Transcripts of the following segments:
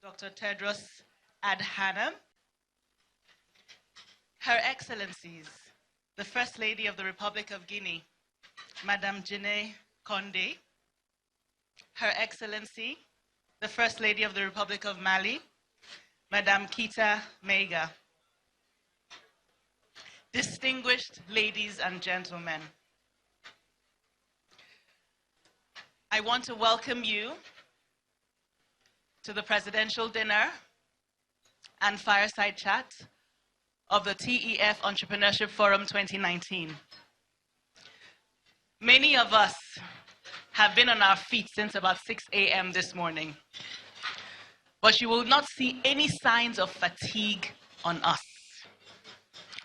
Dr. Tedros Adhanom, Her Excellencies, the First Lady of the Republic of Guinea, Madame Jine Conde, Her Excellency, the First Lady of the Republic of Mali, Madame Kita Meiga, distinguished ladies and gentlemen, I want to welcome you to the Presidential Dinner and Fireside Chat of the TEF Entrepreneurship Forum 2019. Many of us have been on our feet since about 6 a.m. this morning, but you will not see any signs of fatigue on us.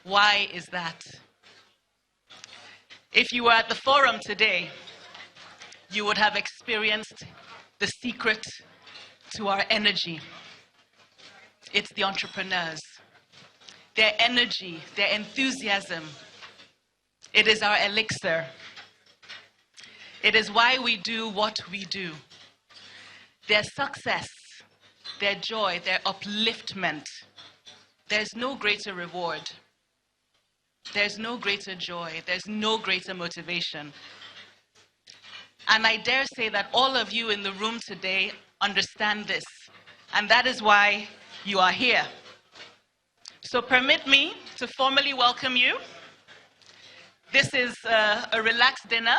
Why is that? If you were at the forum today, you would have experienced the secret to our energy. It's the entrepreneurs, their energy, their enthusiasm. It is our elixir. It is why we do what we do. Their success, their joy, their upliftment. There's no greater reward. There's no greater joy. There's no greater motivation. And I dare say that all of you in the room today understand this. And that is why you are here. So permit me to formally welcome you. This is a relaxed dinner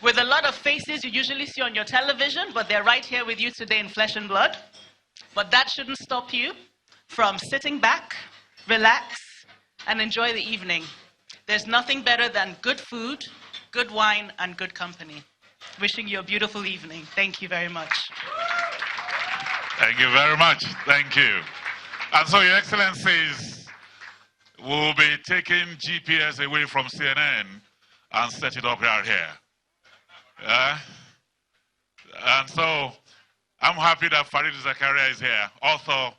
with a lot of faces you usually see on your television, but they're right here with you today in flesh and blood. But that shouldn't stop you from sitting back, relax, and enjoy the evening. There's nothing better than good food, good wine, and good company. Wishing you a beautiful evening. Thank you very much. Thank you very much. Thank you. And so, Your Excellencies, we'll be taking GPS away from CNN and set it up right here. And so, I'm happy that Farid Zakaria is here, author,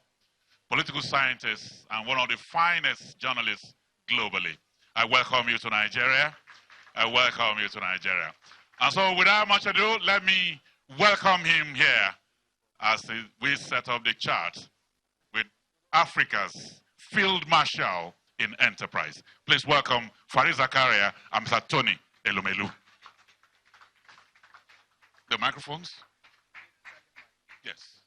political scientist, and one of the finest journalists globally. I welcome you to Nigeria. I welcome you to Nigeria. And so, without much ado, let me welcome him here as we set up the chart with Africa's Field Marshal in Enterprise. Please welcome Farid Zakaria and Mr. Tony Elumelu. The microphones? Yes.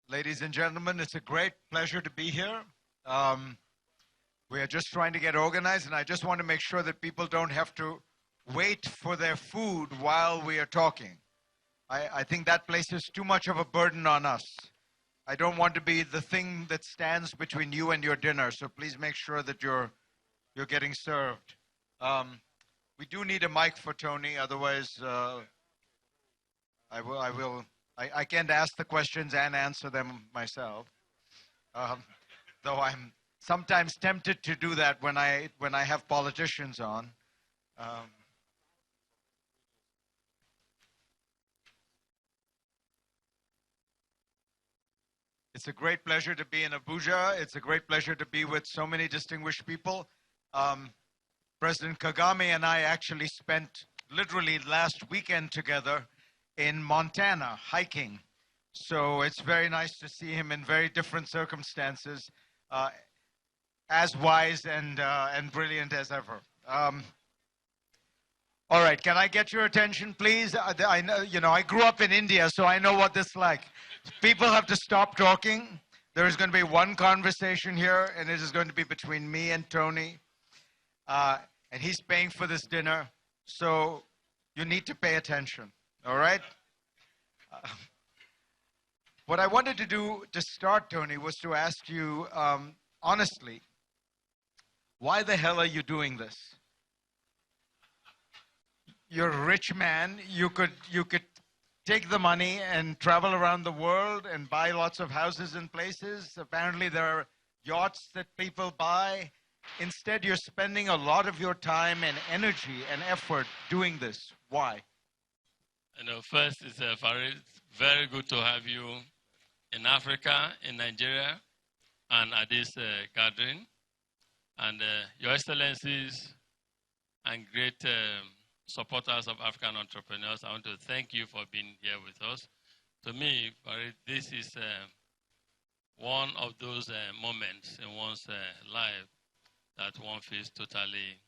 Ladies and gentlemen, it's a great pleasure to be here. We are just trying to get organized, and I just want to make sure that people don't have to wait for their food while we are talking. I think that places too much of a burden on us. I don't want to be the thing that stands between you and your dinner, so please make sure that you're getting served. We do need a mic for Tony, otherwise I can't ask the questions and answer them myself, though I'm sometimes tempted to do that when I have politicians on. It's a great pleasure to be in Abuja. It's a great pleasure to be with so many distinguished people. President Kagame and I actually spent literally last weekend together in Montana hiking. So it's very nice to see him in very different circumstances, as wise and brilliant as ever. All right, can I get your attention, please? I know, I grew up in India, so I know what this is like. People have to stop talking. There is going to be one conversation here, and it is going to be between me and Tony. And he's paying for this dinner, so you need to pay attention, all right? What I wanted to do to start, Tony, was to ask you, honestly, why the hell are you doing this? You're a rich man. You could take the money and travel around the world and buy lots of houses and places. Apparently there are yachts that people buy. Instead, you're spending a lot of your time and energy and effort doing this. Why? First, it's very good to have you in Africa, in Nigeria, and at this gathering. And Your Excellencies and great supporters of African entrepreneurs. I want to thank you for being here with us. To me, this is one of those moments in one's life that one feels totally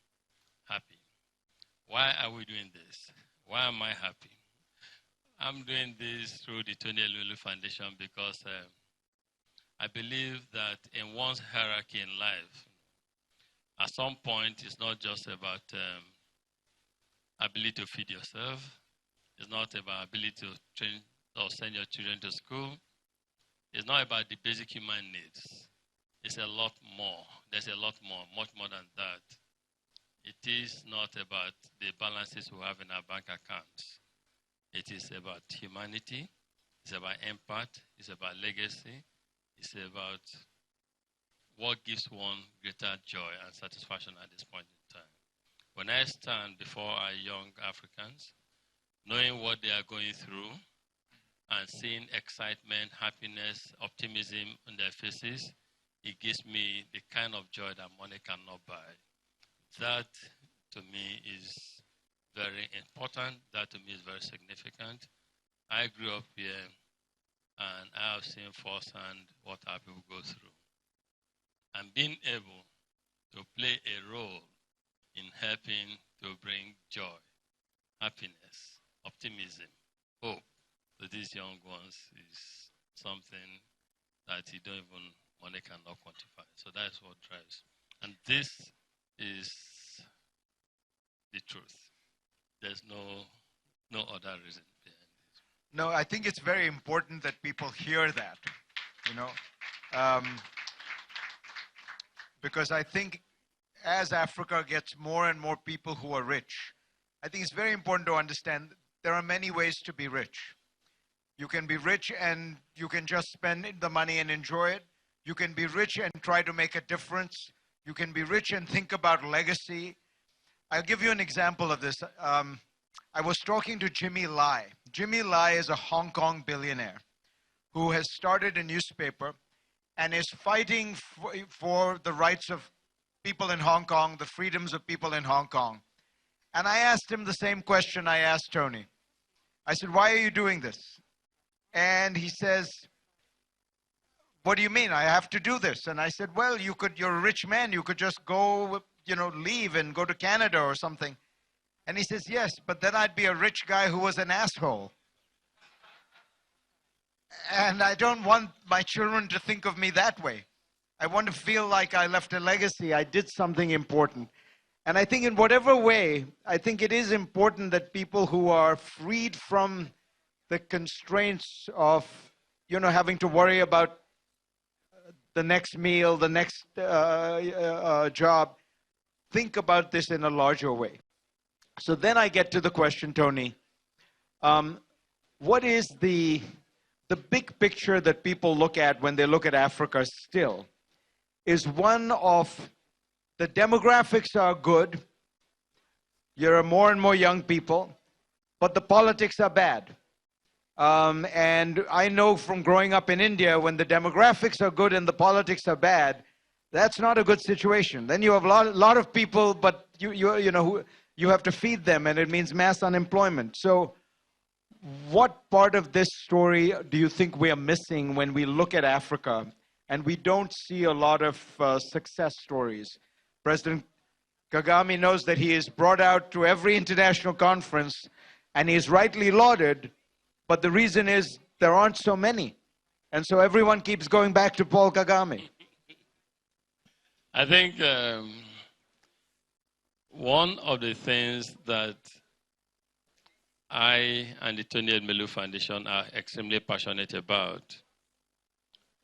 happy. Why are we doing this? Why am I happy? I'm doing this through the Tony Elumelu Foundation because I believe that in one's hierarchy in life, at some point, it's not just about ability to feed yourself. It's not about ability to train or send your children to school. It's not about the basic human needs. It's a lot more. There's a lot more, much more than that. It is not about the balances we have in our bank accounts. It is about humanity. It's about impact. It's about legacy. It's about what gives one greater joy and satisfaction at this point in time. When I stand before our young Africans, knowing what they are going through and seeing excitement, happiness, optimism on their faces, it gives me the kind of joy that money cannot buy. That, to me, is very important. That, to me, is very significant. I grew up here, and I have seen firsthand what our people go through. And being able to play a role in helping to bring joy, happiness, optimism, hope to these young ones is something that money cannot quantify. So that's what drives. And this is the truth. There's no other reason behind it. No, I think it's very important that people hear that, because I think as Africa gets more and more people who are rich, I think it's very important to understand there are many ways to be rich. You can be rich and you can just spend the money and enjoy it. You can be rich and try to make a difference. You can be rich and think about legacy. I'll give you an example of this. I was talking to Jimmy Lai. Jimmy Lai is a Hong Kong billionaire who has started a newspaper and is fighting for the rights of people in Hong Kong, the freedoms of people in Hong Kong. And I asked him the same question I asked Tony. I said, why are you doing this? And he says, what do you mean? I have to do this. And I said, well, you're a rich man. You could just go, leave and go to Canada or something. And he says, yes, but then I'd be a rich guy who was an asshole. And I don't want my children to think of me that way. I want to feel like I left a legacy. I did something important. And I think in whatever way, I think it is important that people who are freed from the constraints of, having to worry about the next meal, the next job, think about this in a larger way. So then I get to the question, Tony, what is the big picture that people look at when they look at Africa still is one of the demographics are good. There are more and more young people, but the politics are bad. And I know from growing up in India, when the demographics are good and the politics are bad, that's not a good situation. Then you have a lot of people, but you have to feed them, and it means mass unemployment. So what part of this story do you think we are missing when we look at Africa and we don't see a lot of success stories? President Kagame knows that he is brought out to every international conference and he is rightly lauded, but the reason is there aren't so many. And so everyone keeps going back to Paul Kagame. I think one of the things that I and the Tony Elumelu Foundation are extremely passionate about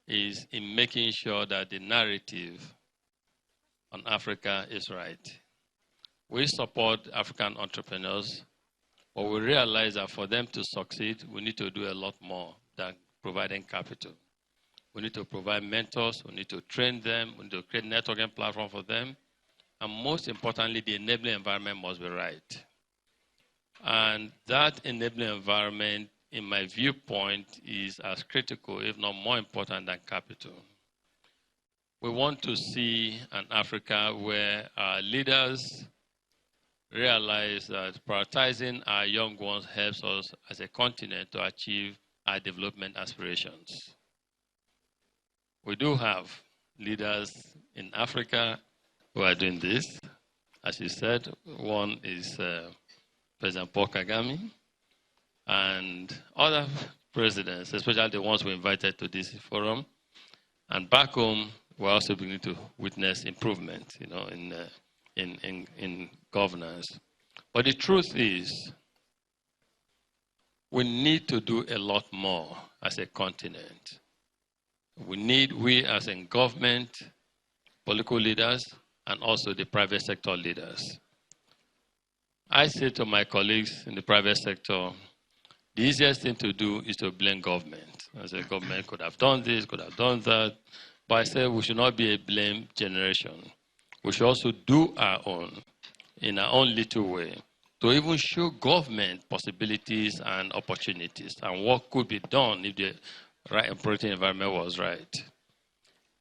is in making sure that the narrative on Africa is right. We support African entrepreneurs, but we realize that for them to succeed, we need to do a lot more than providing capital. We need to provide mentors, we need to train them, we need to create networking platform for them, and most importantly, the enabling environment must be right. And that enabling environment, in my viewpoint, is as critical, if not more important than capital. We want to see an Africa where our leaders realize that prioritizing our young ones helps us as a continent to achieve our development aspirations. We do have leaders in Africa who are doing this. As you said, one is President Paul Kagame, and other presidents, especially the ones we invited to this forum. And back home, we're also beginning to witness improvement, in governance. But the truth is, we need to do a lot more as a continent. We as in government, political leaders, and also the private sector leaders. I say to my colleagues in the private sector, the easiest thing to do is to blame government. I say government could have done this, could have done that. But I say we should not be a blame generation. We should also do our own, in our own little way, to even show government possibilities and opportunities and what could be done if the right operating environment was right.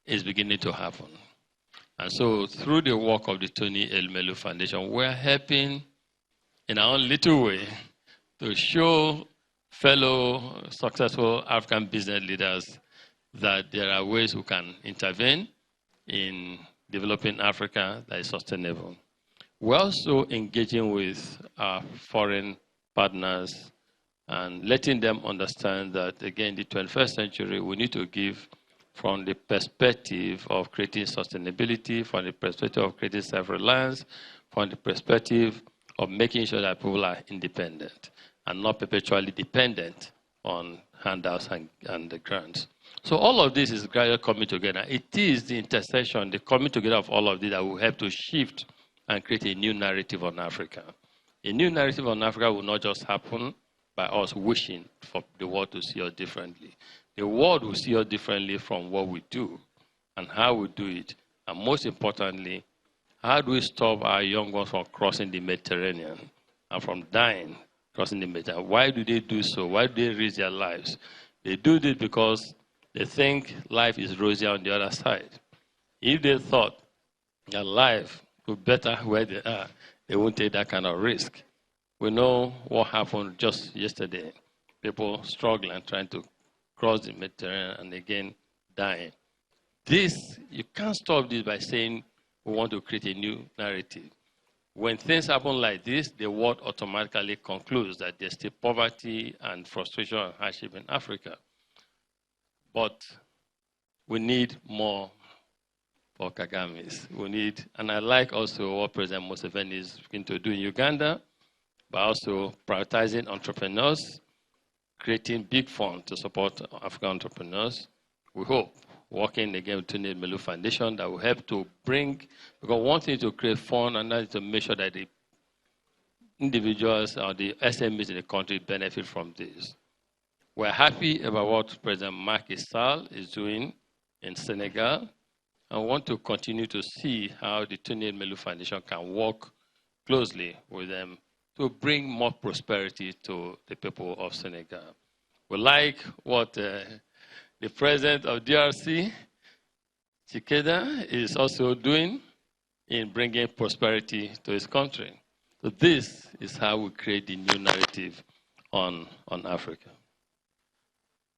Is beginning to happen. And so through the work of the Tony Elumelu Foundation, we're helping in our own little way to show fellow successful African business leaders that there are ways we can intervene in developing Africa that is sustainable. We're also engaging with our foreign partners and letting them understand that, again, the 21st century, we need to give from the perspective of creating sustainability, from the perspective of creating self-reliance, from the perspective of making sure that people are independent and not perpetually dependent on handouts and the grants. So all of this is gradually coming together. It is the intersection, the coming together of all of this that will help to shift and create a new narrative on Africa. A new narrative on Africa will not just happen by us wishing for the world to see us differently. The world will see us differently from what we do and how we do it. And most importantly, how do we stop our young ones from crossing the Mediterranean and from dying crossing the Mediterranean? Why do they do so? Why do they risk their lives? They do this because they think life is rosier on the other side. If they thought that life would be better where they are, they won't take that kind of risk. We know what happened just yesterday. People struggling, trying to cross the Mediterranean and again dying. This, you can't stop this by saying we want to create a new narrative. When things happen like this, the world automatically concludes that there's still poverty and frustration and hardship in Africa. But we need more for Kagames. We need, and I like also what President Museveni is beginning to do in Uganda, but also prioritizing entrepreneurs, creating big funds to support African entrepreneurs. We hope, working again with the Elumelu Foundation, that will help to bring, because one thing is to create fund, and that is to make sure that the individuals or the SMEs in the country benefit from this. We're happy about what President Macky Sall is doing in Senegal, and want to continue to see how the Tony Elumelu Foundation can work closely with them to bring more prosperity to the people of Senegal. We like what the president of DRC, Chikeda, is also doing in bringing prosperity to his country. So this is how we create the new narrative on Africa.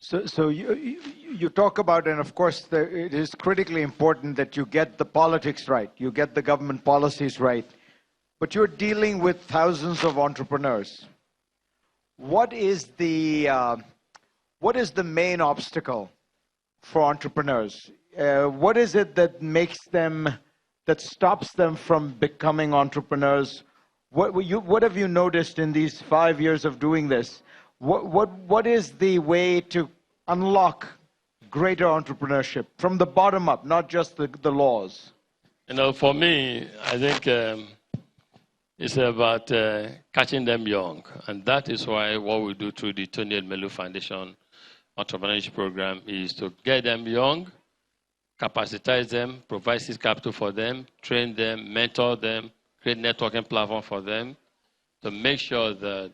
So you talk about, and of course it is critically important that you get the politics right, you get the government policies right, but you're dealing with thousands of entrepreneurs. What is the main obstacle for entrepreneurs? What is it that that stops them from becoming entrepreneurs? What have you noticed in these 5 years of doing this? What is the way to unlock greater entrepreneurship from the bottom up, not just the laws? For me, I think it's about catching them young. And that is why what we do through the Tony Elumelu Foundation Entrepreneurship Program is to get them young, capacitize them, provide seed capital for them, train them, mentor them, create networking platform for them to make sure that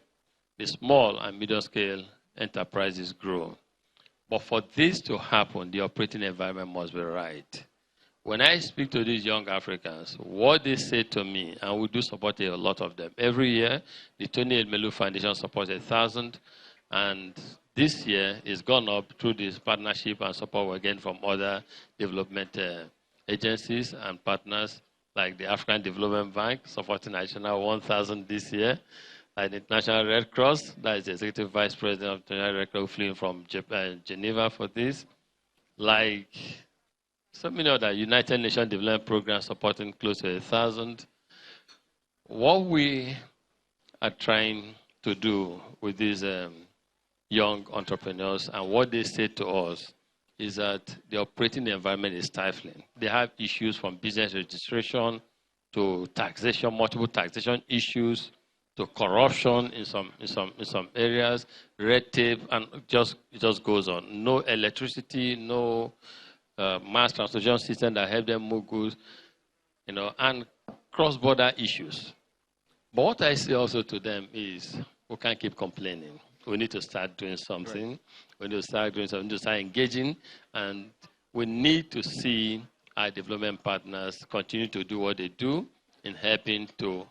the small and medium scale enterprises grow. But for this to happen, the operating environment must be right. when I speak to these young Africans, what they say to me, and we do support a lot of them. Every year, the Tony Elumelu Foundation supports 1,000, and this year it's gone up through this partnership and support we're getting from other development agencies and partners, like the African Development Bank, supporting additional 1,000 this year, like the International Red Cross, that is the Executive Vice President of the International Red Cross, flew from Geneva for this, like so many other United Nations Development Programs supporting close to 1,000. What we are trying to do with these young entrepreneurs and what they say to us is that the operating environment is stifling. They have issues from business registration to taxation, multiple taxation issues, to corruption in some areas, red tape, and it just goes on. No electricity, no mass transportation system that help them move goods, and cross-border issues. But what I say also to them is, we can't keep complaining. We need to start doing something. Right. We need to start doing something, to start engaging, and we need to see our development partners continue to do what they do in helping to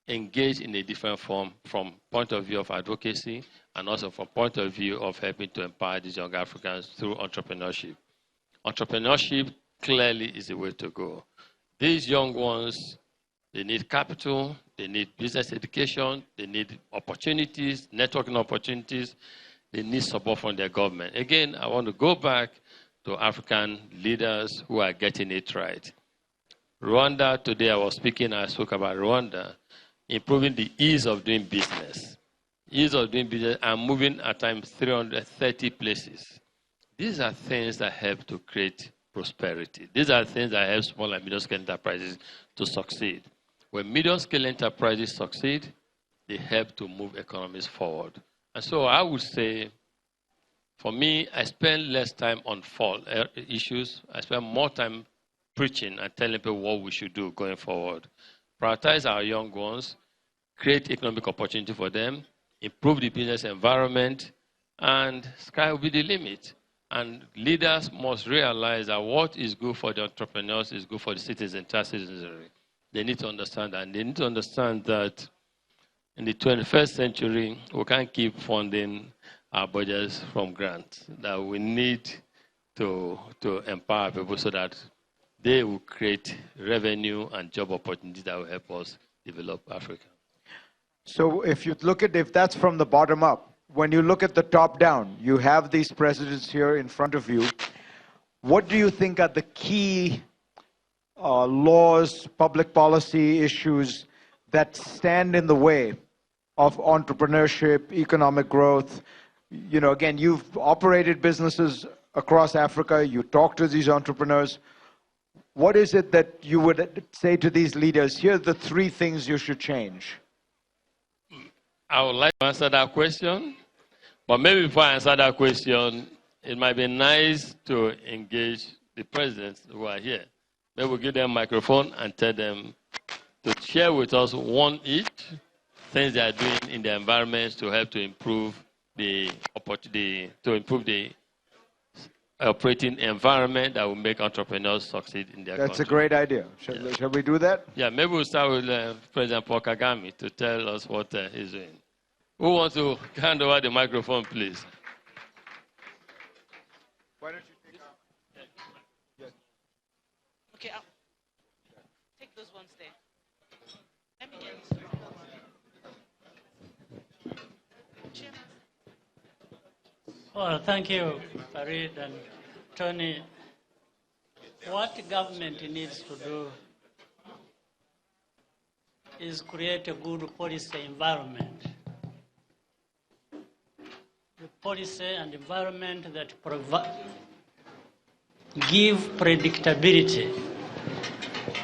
engage in a different form from point of view of advocacy and also from point of view of helping to empower these young Africans through entrepreneurship. Entrepreneurship clearly is the way to go. These young ones, they need capital, they need business education, they need opportunities, networking opportunities, they need support from their government. Again, I want to go back to African leaders who are getting it right. Rwanda, today I spoke about Rwanda, improving the ease of doing business. Ease of doing business and moving at times 330 places. These are things that help to create prosperity. These are things that help small and medium-scale enterprises to succeed. When medium-scale enterprises succeed, they help to move economies forward. And so I would say, for me, I spend less time on fall issues. I spend more time preaching and telling people what we should do going forward. Prioritize our young ones, create economic opportunity for them, improve the business environment, and sky will be the limit. And leaders must realize that what is good for the entrepreneurs is good for the citizenry. They need to understand that. And they need to understand that in the 21st century, we can't keep funding our budgets from grants. That we need to empower people so that they will create revenue and job opportunities that will help us develop Africa. So if that's from the bottom up, when you look at the top down, you have these presidents here in front of you. What do you think are the key laws, public policy issues that stand in the way of entrepreneurship, economic growth? Again, you've operated businesses across Africa. You talk to these entrepreneurs. What is it that you would say to these leaders? Here are the 3 things you should change. I would like to answer that question, but maybe before I answer that question, it might be nice to engage the presidents who are here. Maybe we'll give them a microphone and tell them to share with us one each things they are doing in the environments to help to improve the operating environment that will make entrepreneurs succeed in their country. That's a great idea. Shall we do that? Yeah, maybe we'll start with President Paul Kagame to tell us what he's doing. Who wants to hand over the microphone, please? Why don't you take yes. Okay, I'll take those ones there. Let me get Well, thank you, Farid and Tony. What government needs to do is create a good policy environment. The policy and environment that give predictability.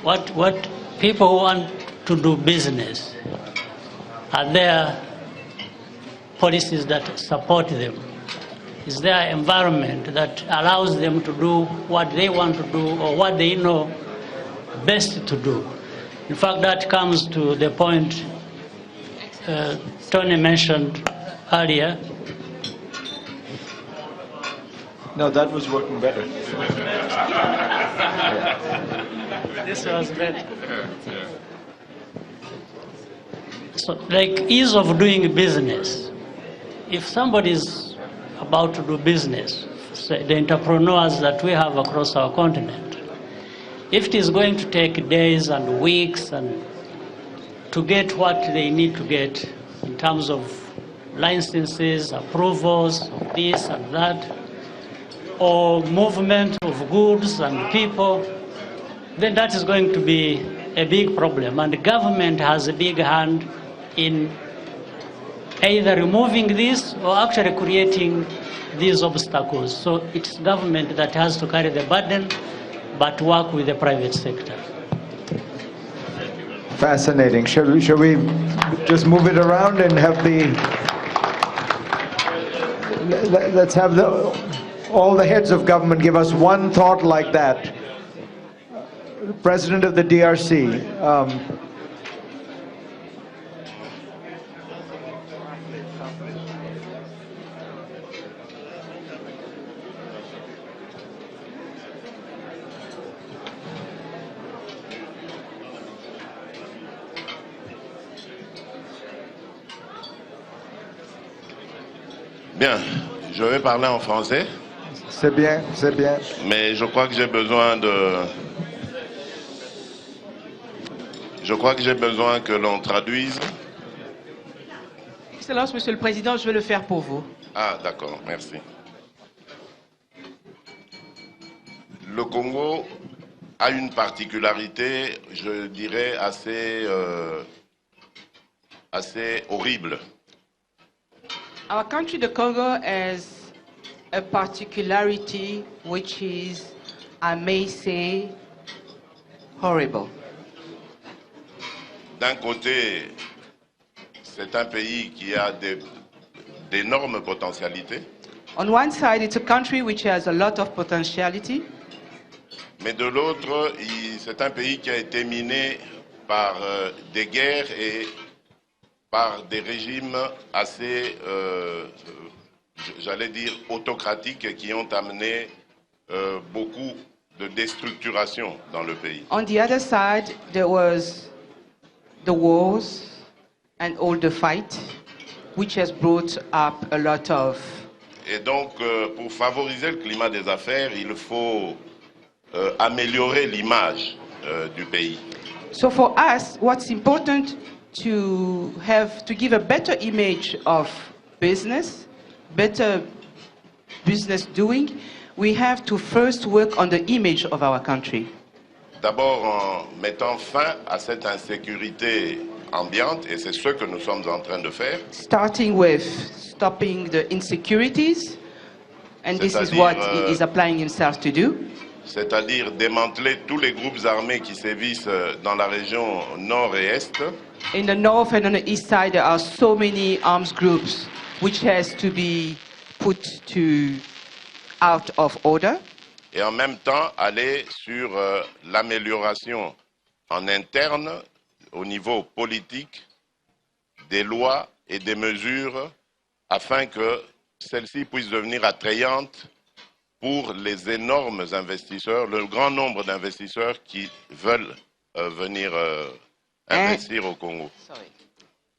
What people who want to do business, are there policies that support them? Is there an environment that allows them to do what they want to do or what they know best to do? In fact, that comes to the point Tony mentioned earlier. No, that was working better. This was better. So, like ease of doing business. If somebody is about to do business, say the entrepreneurs that we have across our continent, if it is going to take days and weeks and to get what they need to get in terms of licenses, approvals, this and that, or movement of goods and people, then that is going to be a big problem. And the government has a big hand in either removing this or actually creating these obstacles. So it's government that has to carry the burden, but work with the private sector. Fascinating. Shall we just move it around and have let's have all the heads of government give us one thought like that. President of the DRC. Bien, je vais parler en français. C'est bien, c'est bien. Mais je crois que j'ai besoin que l'on traduise. Excellence, Monsieur le Président, je vais le faire pour vous. Ah, d'accord, merci. Le Congo a une particularité, je dirais, assez horrible. Our country, the Congo, has a particularity which is, I may say, horrible. D'un côté, c'est un pays qui a d'énormes potentialités. On one side, it's a country which has a lot of potentiality. Mais de l'autre, c'est un pays qui a été miné par des guerres et par des régimes assez, j'allais dire, autocratiques qui ont amené beaucoup de déstructuration dans le pays. On the other side, there was the wars and all the fight, which has brought up a lot of... Et donc, pour favoriser le climat des affaires, il faut améliorer l'image du pays. So for us, what's important to give a better image of business, better business doing, we have to first work on the image of our country. D'abord en mettant fin à cette insécurité ambiante, et c'est ce que nous sommes en train de faire. Starting with stopping the insecurities, and this is what he is applying himself to do. C'est-à-dire démanteler tous les groupes armés qui sévissent dans la région nord et est. In the north and on the east side, there are so many arms groups which has to be put out of order. Et en même temps, aller sur l'amélioration en interne, au niveau politique, des lois et des mesures, afin que celles-ci puissent devenir attrayantes pour les énormes investisseurs, le grand nombre d'investisseurs qui veulent venir investir au Congo.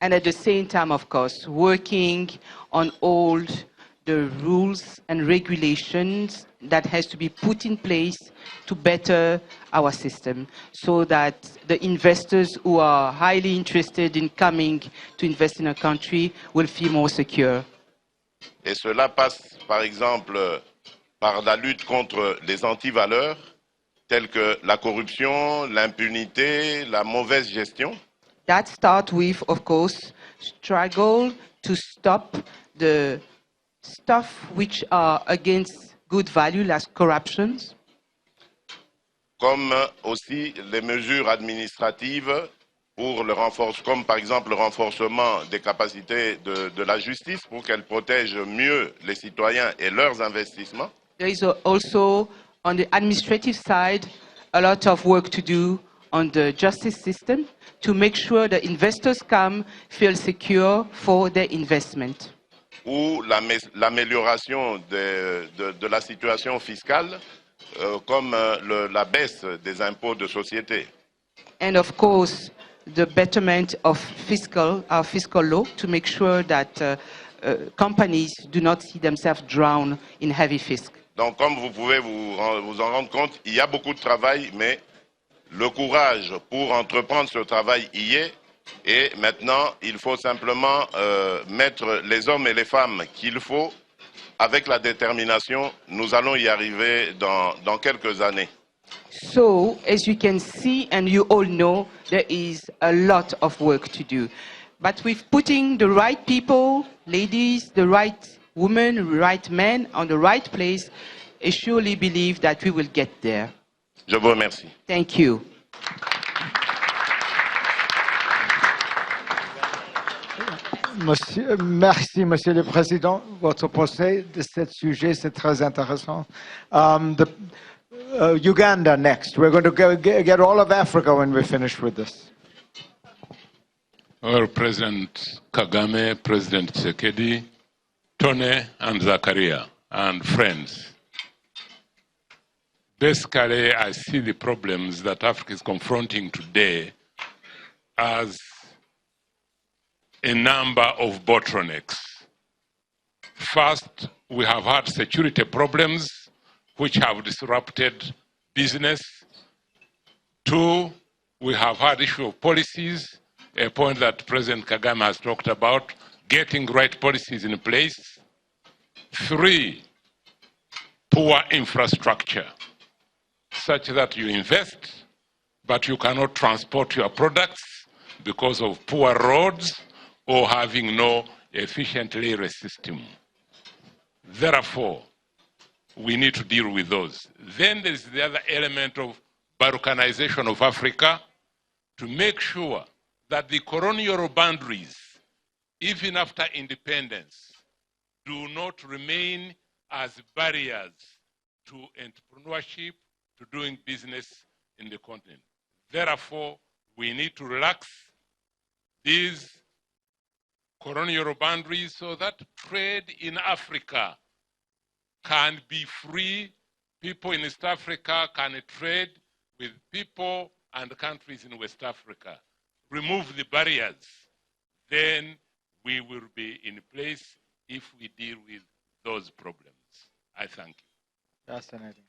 And at the same time, of course, working on all the rules and regulations that has to be put in place to better our system, so that the investors who are highly interested in coming to invest in a country will feel more secure. Et cela passe, par exemple, par la lutte contre les antivaleurs, telles que la corruption, l'impunité, la mauvaise gestion. That starts with, of course, struggle to stop the stuff which are against good value, like corruptions. Comme aussi les mesures administratives pour le renforcement, comme par exemple le renforcement des capacités de la justice pour qu'elle protège mieux les citoyens et leurs investissements. There is also, on the administrative side, a lot of work to do on the justice system to make sure the investors feel secure for their investment. Ou l'amélioration de la situation fiscale, comme la baisse des impôts de société. And of course, the betterment of our fiscal law to make sure that companies do not see themselves drown in heavy fisc. Donc, comme vous pouvez vous en rendre compte, il y a beaucoup de travail, mais le courage pour entreprendre ce travail y est. Et maintenant, il faut simplement mettre les hommes et les femmes qu'il faut. Avec la détermination, nous allons y arriver dans quelques années. So, as you can see and you all know, there is a lot of work to do. But with putting the right people, ladies, the right women, the right men on the right place, I surely believe that we will get there. Je vous remercie. Thank you. Merci, Monsieur le Président. Votre procès de ce sujet, c'est très intéressant. Uganda next. We're going to get all of Africa when we're finished with this. Well, President Kagame, President Tshisekedi, Tony and Zakaria, and friends. Basically, I see the problems that Africa is confronting today as a number of bottlenecks. First, we have had security problems which have disrupted business. Two, we have had issue of policies, a point that President Kagame has talked about, getting right policies in place. Three, poor infrastructure, such that you invest, but you cannot transport your products because of poor roads or having no efficient railway system. Therefore, we need to deal with those. Then there is the other element of Balkanization of Africa to make sure that the colonial boundaries, even after independence, do not remain as barriers to entrepreneurship, to doing business in the continent. Therefore, we need to relax these colonial boundaries so that trade in Africa can be free. People in East Africa can trade with people and countries in West Africa. Remove the barriers, then we will be in place if we deal with those problems. I thank you. Fascinating.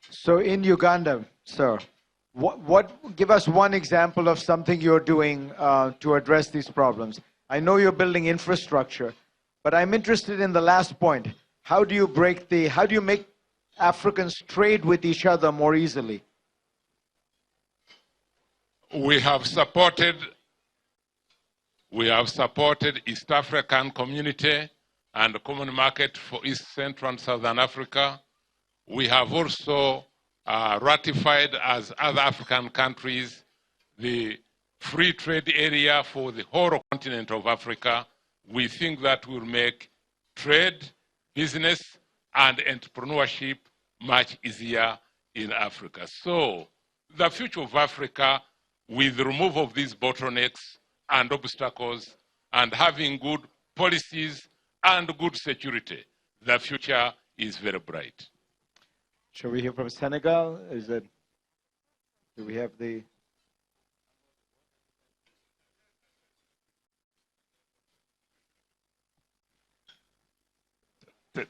So in Uganda, sir, give us one example of something you're doing to address these problems. I know you're building infrastructure, but I'm interested in the last point. How do you make Africans trade with each other more easily? We have supported East African community and the common market for East Central and Southern Africa. We have also ratified, as other African countries, the free trade area for the whole continent of Africa. We think that will make trade, business, and entrepreneurship much easier in Africa. So the future of Africa, with the removal of these bottlenecks and obstacles and having good policies and good security, the future is very bright. Shall we hear from Senegal? Do we have the...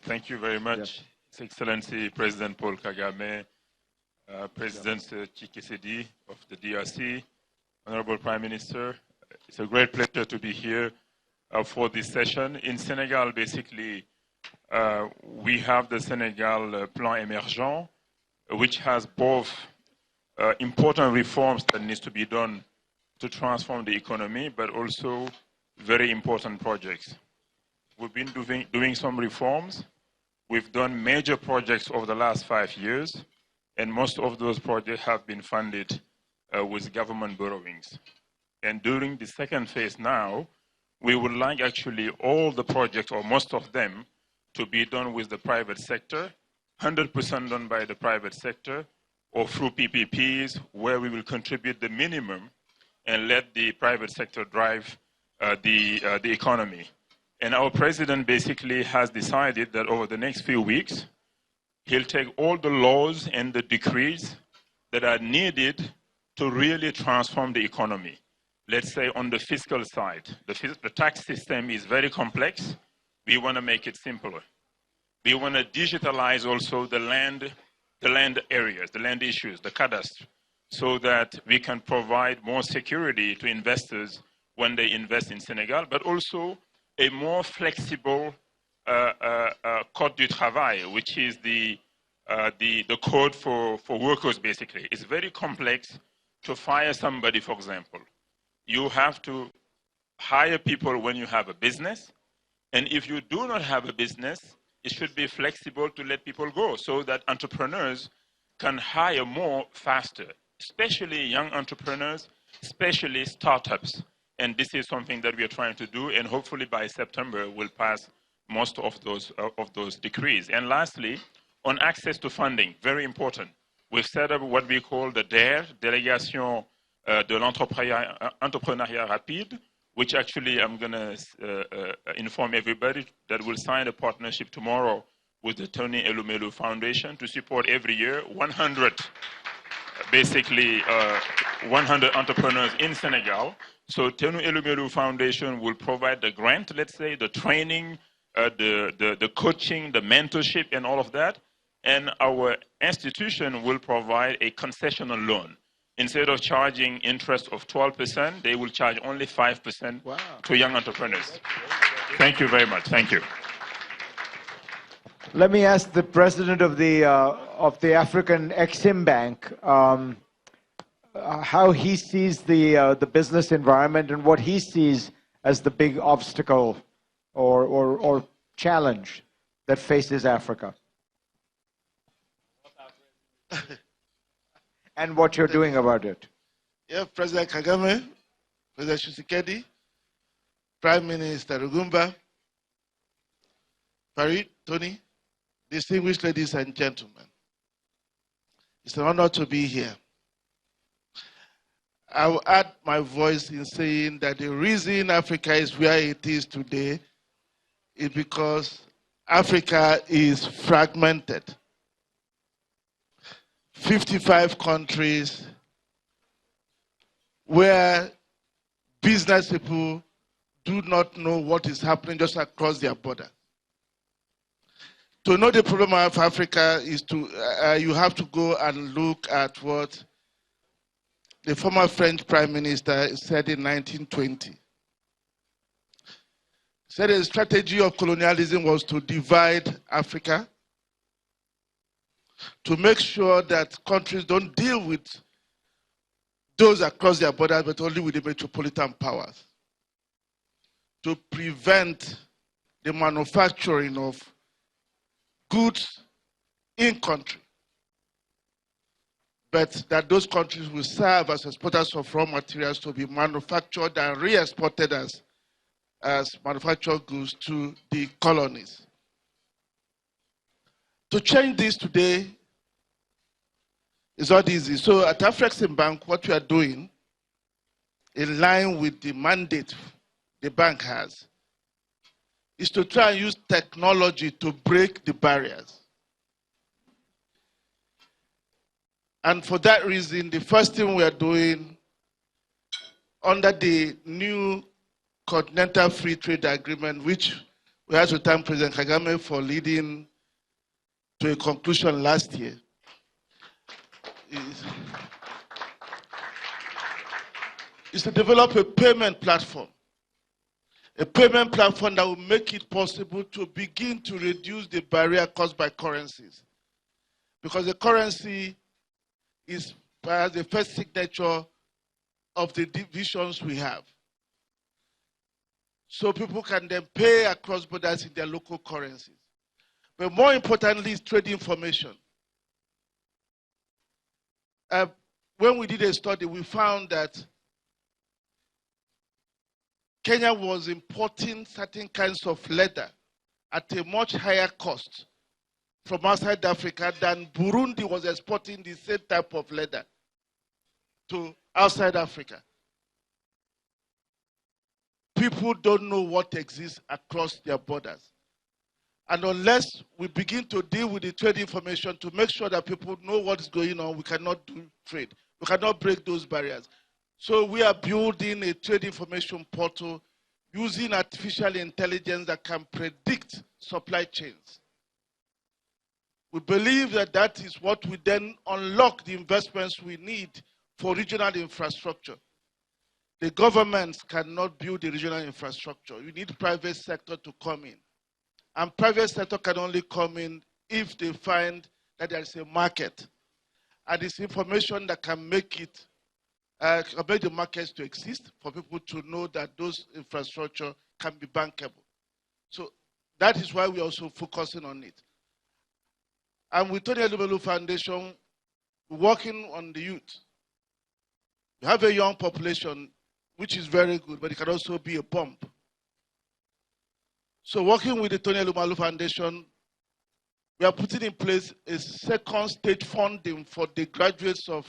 Thank you very much, yes. His Excellency President Paul Kagame, President Tshisekedi of the DRC, Honorable Prime Minister. It's a great pleasure to be here for this session. In Senegal, basically, we have the Senegal Plan Émergent, which has both important reforms that needs to be done to transform the economy, but also very important projects. We've been doing some reforms. We've done major projects over the last 5 years, and most of those projects have been funded with government borrowings. And during the second phase now, we would like actually all the projects, or most of them, to be done with the private sector, 100% done by the private sector, or through PPPs, where we will contribute the minimum and let the private sector drive the economy. And our president basically has decided that over the next few weeks, he'll take all the laws and the decrees that are needed to really transform the economy. Let's say on the fiscal side, the tax system is very complex. We want to make it simpler. We want to digitalize also the land areas, the land issues, the cadastre, so that we can provide more security to investors when they invest in Senegal, but also a more flexible code du travail, which is the code for workers, basically. It's very complex to fire somebody, for example. You have to hire people when you have a business, and if you do not have a business, it should be flexible to let people go so that entrepreneurs can hire more faster, especially young entrepreneurs, especially startups. And this is something that we are trying to do, and hopefully by September we'll pass most of those decrees. And lastly, on access to funding, very important. We've set up what we call the DARE, Délégation de l'Entrepreneuriat Rapide, which actually I'm going to inform everybody that we'll sign a partnership tomorrow with the Tony Elumelu Foundation to support every year 100 entrepreneurs in Senegal. So Tony Elumelu Foundation will provide the grant, let's say, the training, the coaching, the mentorship, and all of that. And our institution will provide a concessional loan. Instead of charging interest of 12%, they will charge only 5% to young entrepreneurs. Thank you very much. Thank you. Let me ask the president of the African Exim Bank how he sees the business environment and what he sees as the big obstacle or challenge that faces Africa. And what you're doing about it. Yeah, President Kagame, President Tshisekedi, Prime Minister Rugumba, Farid, Tony, distinguished ladies and gentlemen. It's an honor to be here. I will add my voice in saying that the reason Africa is where it is today is because Africa is fragmented. 55 countries where business people do not know what is happening just across their border. To know the problem of Africa is to, you have to go and look at what the former French Prime Minister said in 1920. He said the strategy of colonialism was to divide Africa, to make sure that countries don't deal with those across their borders, but only with the metropolitan powers, to prevent the manufacturing of goods in country, but that those countries will serve as exporters of raw materials to be manufactured and re-exported as manufactured goods to the colonies. To change this today is not easy. So at Afrexim Bank, what we are doing, in line with the mandate the bank has, is to try and use technology to break the barriers. And for that reason, the first thing we are doing under the new Continental Free Trade Agreement, which we had to thank President Kagame for leading to a conclusion last year, is to develop a payment platform. A payment platform that will make it possible to begin to reduce the barrier caused by currencies. Because the currency is perhaps the first signature of the divisions we have. So people can then pay across borders in their local currencies. But more importantly is trade information. When we did a study, we found that Kenya was importing certain kinds of leather at a much higher cost from outside Africa than Burundi was exporting the same type of leather to outside Africa. people don't know what exists across their borders. And unless we begin to deal with the trade information to make sure that people know what's going on, we cannot do trade. We cannot break those barriers. So we are building a trade information portal using artificial intelligence that can predict supply chains. We believe that that is what will then unlock the investments we need for regional infrastructure. The governments cannot build the regional infrastructure. You need private sector to come in. And private sector can only come in if they find that there is a market. And it's information that can make it, make the markets to exist for people to know that those infrastructure can be bankable. So that is why we're also focusing on it. And with Tony Elumelu Foundation, working on the youth. We have a young population, which is very good, but it can also be a bump. So working with the Tony Elumelu Foundation, we are putting in place a second stage funding for the graduates of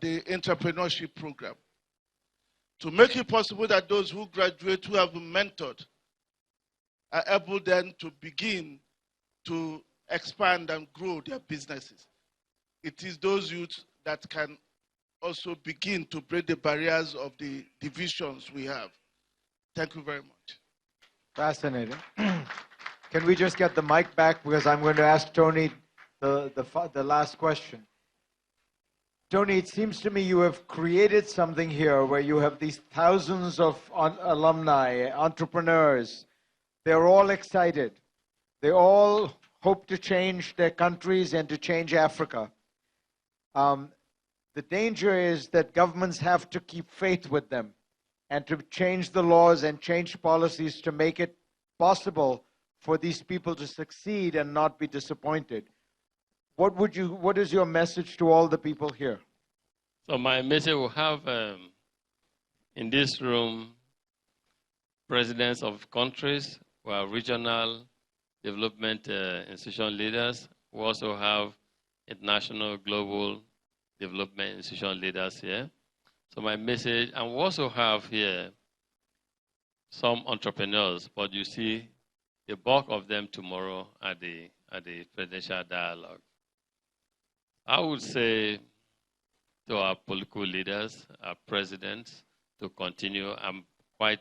the entrepreneurship program to make it possible that those who graduate, who have been mentored, are able then to begin to expand and grow their businesses. It is those youths that can also begin to break the barriers of the divisions we have. Thank you very much. Fascinating. Can we just get the mic back, because I'm going to ask Tony the last question. Tony, it seems to me you have created something here where you have these thousands of alumni, entrepreneurs. They're all excited. They all hope to change their countries and to change Africa. The danger is that governments have to keep faith with them and to change the laws and change policies to make it possible for these people to succeed and not be disappointed. What is your message to all the people here? So my message will have in this room presidents of countries who are regional development institution leaders. We also have international global development institution leaders here. So my message, and we also have here some entrepreneurs, but you see the bulk of them tomorrow at the presidential dialogue. I would say to our political leaders, our presidents, to continue. I'm quite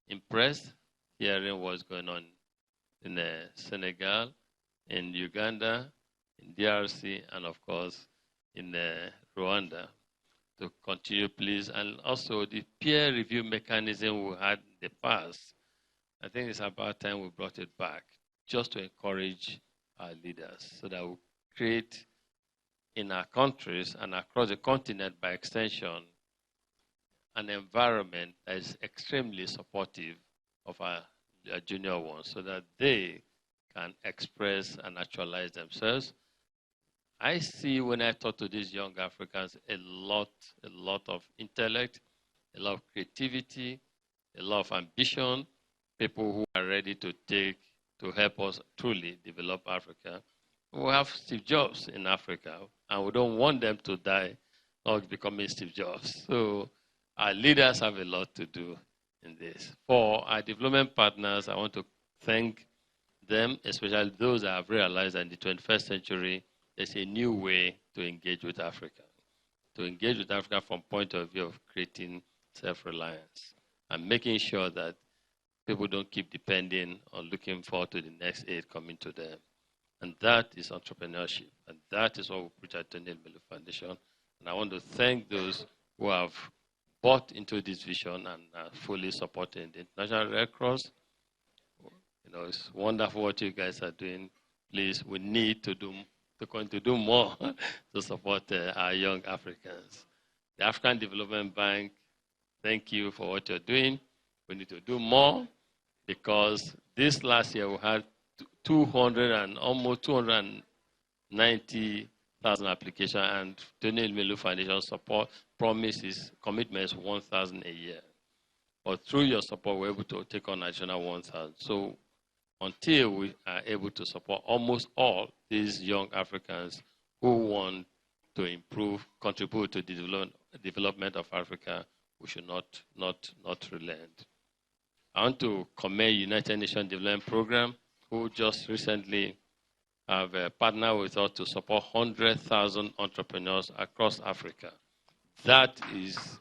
impressed hearing what's going on in Senegal, in Uganda, in DRC, and of course in Rwanda. To continue, please. And also the peer review mechanism we had in the past, I think it's about time we brought it back, just to encourage our leaders so that we create in our countries and across the continent by extension an environment that is extremely supportive of our junior ones so that they can express and actualize themselves. I see when I talk to these young Africans a lot of intellect, a lot of creativity, a lot of ambition, people who are ready to help us truly develop Africa. We have Steve Jobs in Africa, and we don't want them to die not becoming Steve Jobs. So our leaders have a lot to do in this. For our development partners, I want to thank them, especially those that have realized that in the 21st century, there's a new way to engage with Africa. To engage with Africa from point of view of creating self-reliance and making sure that people don't keep depending on looking forward to the next aid coming to them. And that is entrepreneurship. And that is what we preach at the Elumelu Foundation. And I want to thank those who have bought into this vision and are fully supporting the International Red Cross. You know, it's wonderful what you guys are doing. Please, we need to do more to support our young Africans. The African Development Bank, thank you for what you're doing. We need to do more because this last year we had almost 290,000 applications, and Tony Elumelu Foundation support promises commitments 1,000 a year. But through your support, we're able to take on additional 1,000. So until we are able to support almost all these young Africans who want to improve, contribute to the development of Africa, we should not relent. I want to commend United Nations Development Program, who just recently have partnered with us to support 100,000 entrepreneurs across Africa. That is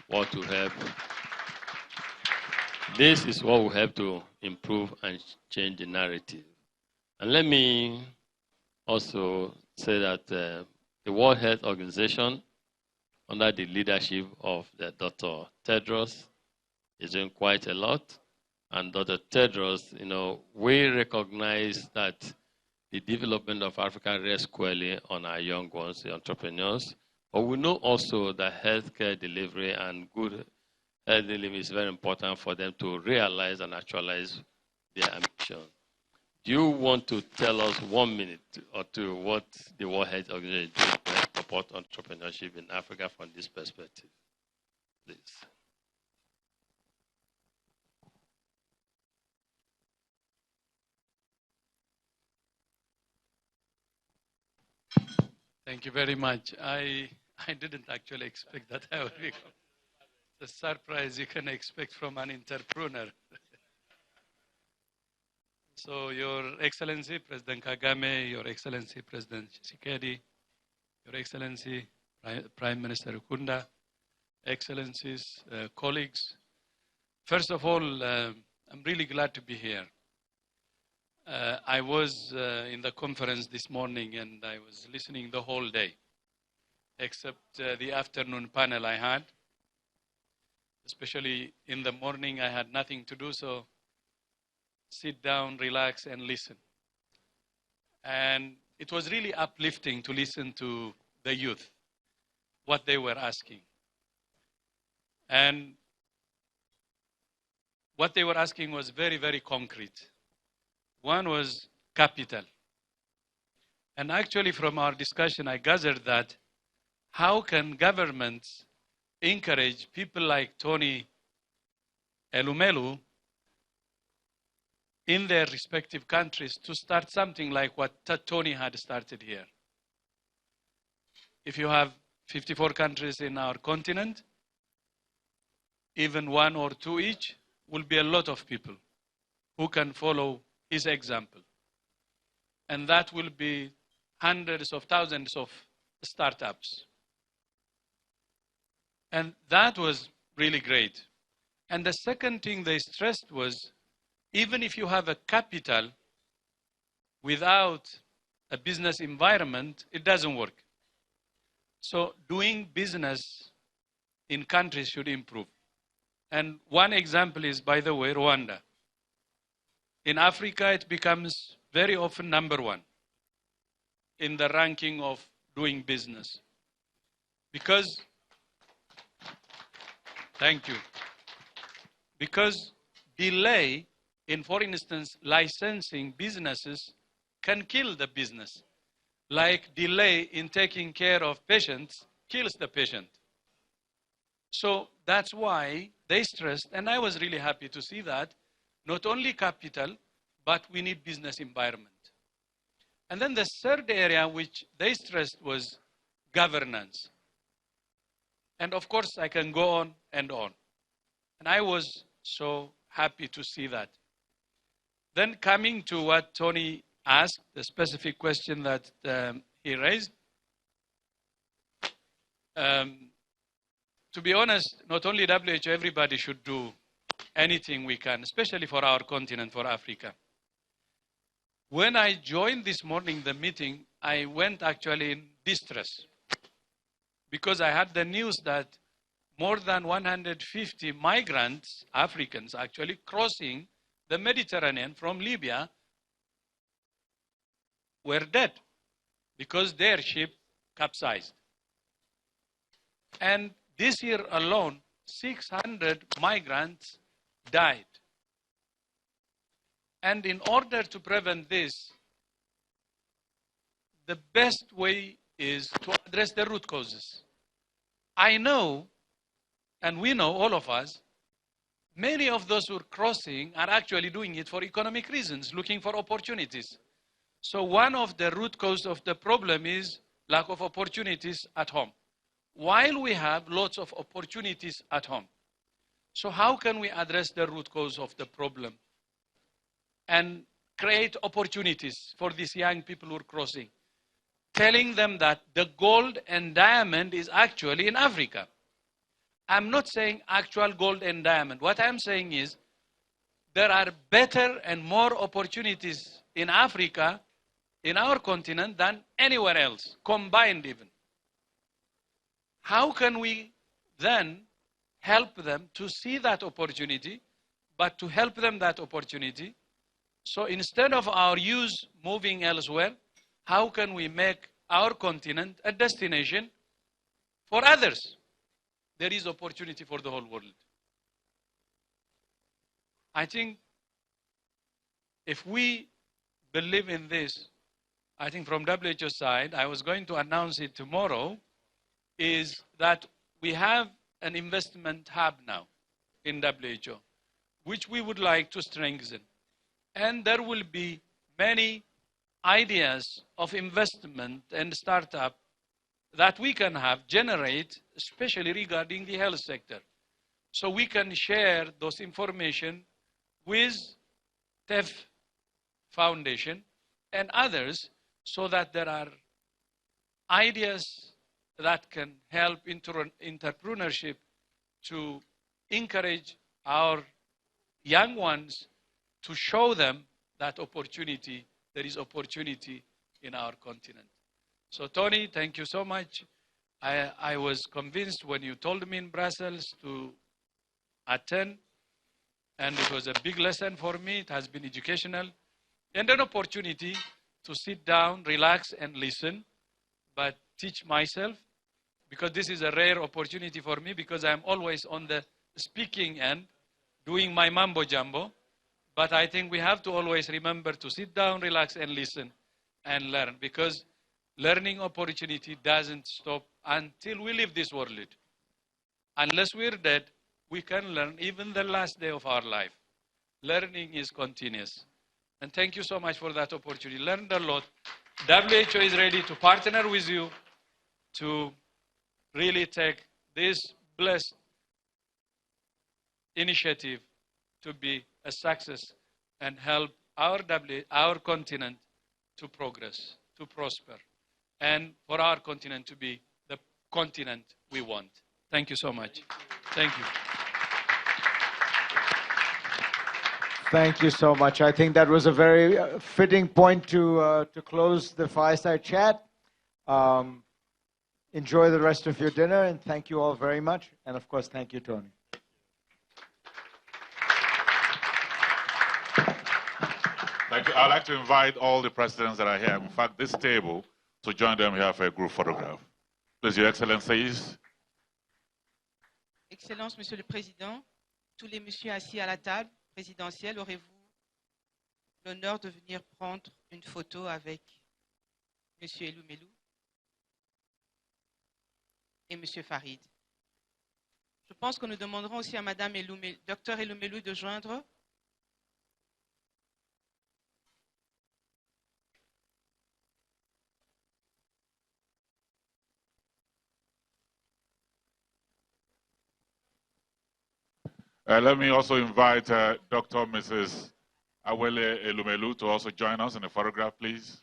what will help. This is what will help to improve and change the narrative. And let me also say that the World Health Organization, under the leadership of Dr. Tedros, is doing quite a lot. And Dr. Tedros, we recognize that the development of Africa rests squarely on our young ones, the entrepreneurs. But we know also that healthcare delivery and good health delivery is very important for them to realize and actualize their ambition. Do you want to tell us 1 minute or two what the World Health Organization is doing to support entrepreneurship in Africa from this perspective, please? Thank you very much. I didn't actually expect that I would become the surprise you can expect from an entrepreneur. So, Your Excellency, President Kagame, Your Excellency, President Tshisekedi, Your Excellency, Prime Minister Uganda, Excellencies, colleagues. First of all, I'm really glad to be here. I was in the conference this morning and I was listening the whole day, except the afternoon panel I had. Especially in the morning, I had nothing to do, so sit down, relax, and listen. And it was really uplifting to listen to the youth, what they were asking. And what they were asking was very, very concrete. One was capital. And actually from our discussion, I gathered that how can governments encourage people like Tony Elumelu in their respective countries to start something like what Tony had started here. If you have 54 countries in our continent, even 1 or 2 each will be a lot of people who can follow his example. And that will be hundreds of thousands of startups. And that was really great. And the second thing they stressed was, even if you have a capital without a business environment, it doesn't work. So doing business in countries should improve. And one example is, by the way, Rwanda. In Africa, it becomes very often number 1 in the ranking of doing business. Because, thank you. Because delay in, for instance, licensing businesses can kill the business. Like delay in taking care of patients kills the patient. So that's why they stressed, and I was really happy to see that, not only capital, but we need business environment. And then the third area which they stressed was governance. And of course, I can go on and on. And I was so happy to see that. Then coming to what Tony asked, the specific question that he raised, to be honest, not only WHO, everybody should do anything we can, especially for our continent, for Africa. When I joined this morning the meeting, I went actually in distress because I had the news that more than 150 migrants, Africans actually, crossing the Mediterranean from Libya were dead because their ship capsized. And this year alone, 600 migrants died. And in order to prevent this, the best way is to address the root causes. I know, and we know, all of us, many of those who are crossing are actually doing it for economic reasons, looking for opportunities. So one of the root causes of the problem is lack of opportunities at home. while we have lots of opportunities at home. So how can we address the root cause of the problem and create opportunities for these young people who are crossing, telling them that the gold and diamond is actually in Africa? I'm not saying actual gold and diamond. What I'm saying is there are better and more opportunities in Africa, in our continent, than anywhere else, combined even. How can we then help them to see that opportunity, but to help them that opportunity? So instead of our youth moving elsewhere, how can we make our continent a destination for others? There is opportunity for the whole world. I think if we believe in this, I think from WHO side, I was going to announce it tomorrow, is that we have an investment hub now in WHO, which we would like to strengthen. And there will be many ideas of investment and startup that we can have generate, especially regarding the health sector. So we can share those information with TEF Foundation and others, so that there are ideas that can help entrepreneurship to encourage our young ones, to show them that opportunity, there is opportunity in our continent. So Tony, thank you so much. I was convinced when you told me in Brussels to attend, and it was a big lesson for me. It has been educational and an opportunity to sit down, relax and listen, but teach myself, because this is a rare opportunity for me, because I'm always on the speaking end, doing my mambo jumbo. But I think we have to always remember to sit down, relax and listen and learn, because learning opportunity doesn't stop until we leave this world. Unless we're dead, we can learn even the last day of our life. Learning is continuous. And thank you so much for that opportunity. Learned a lot. WHO is ready to partner with you to really take this blessed initiative to be a success and help our continent to progress, to prosper, and for our continent to be the continent we want. Thank you so much. Thank you. Thank you so much. I think that was a very fitting point to close the fireside chat. Enjoy the rest of your dinner, and thank you all very much. And of course, thank you, Tony. Thank you. I'd like to invite all the presidents that are here, in fact, this table, to join them here for a group photograph. Please, Your Excellencies. Excellence, Monsieur le Président, tous les messieurs assis à la table présidentielle, aurez-vous l'honneur de venir prendre une photo avec Monsieur Elumelu et Monsieur Farid? Je pense que nous demanderons aussi à Madame Elumelu, Docteur Elumelu, de joindre. Let me also invite Dr. Mrs. Awele Elumelu to also join us in the photograph, please.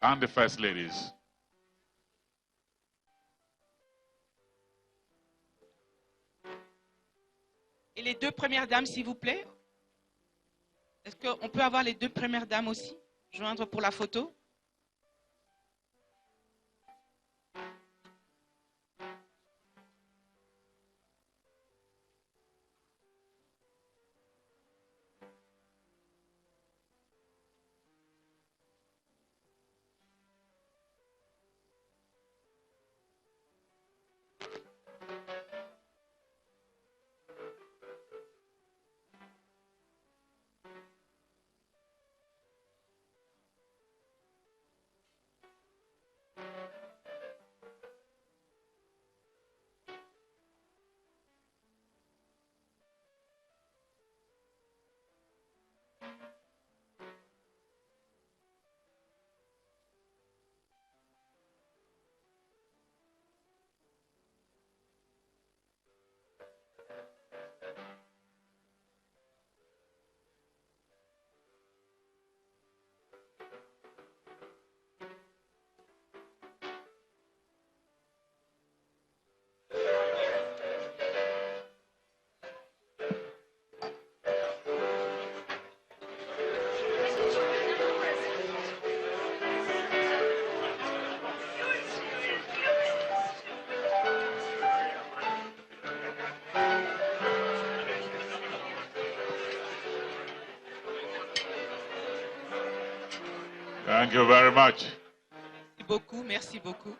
And the First Ladies. Et les deux premières dames, s'il vous plaît. Est-ce qu'on peut avoir les deux premières dames aussi, joindre pour la photo? Thank you very much. Merci beaucoup, merci beaucoup.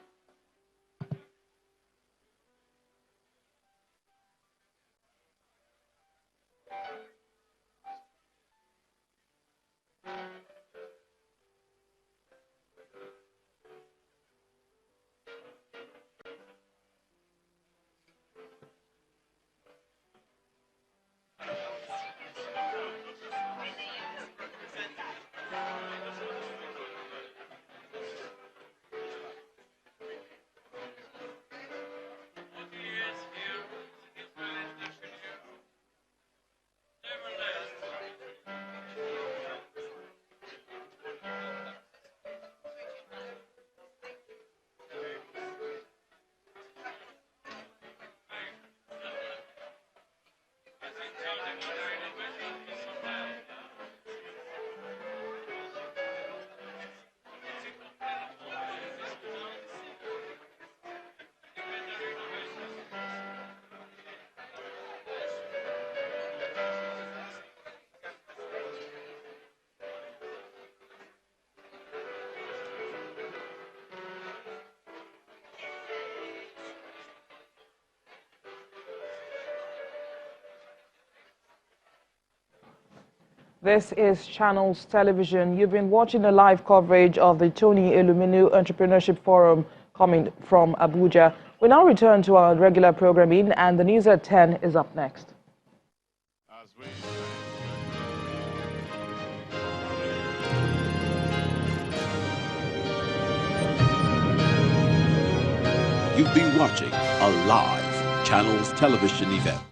This is Channels Television. You've been watching a live coverage of the Tony Elumelu Entrepreneurship Forum coming from Abuja. We now return to our regular programming, and the news at 10 is up next. You've been watching a live Channels Television event.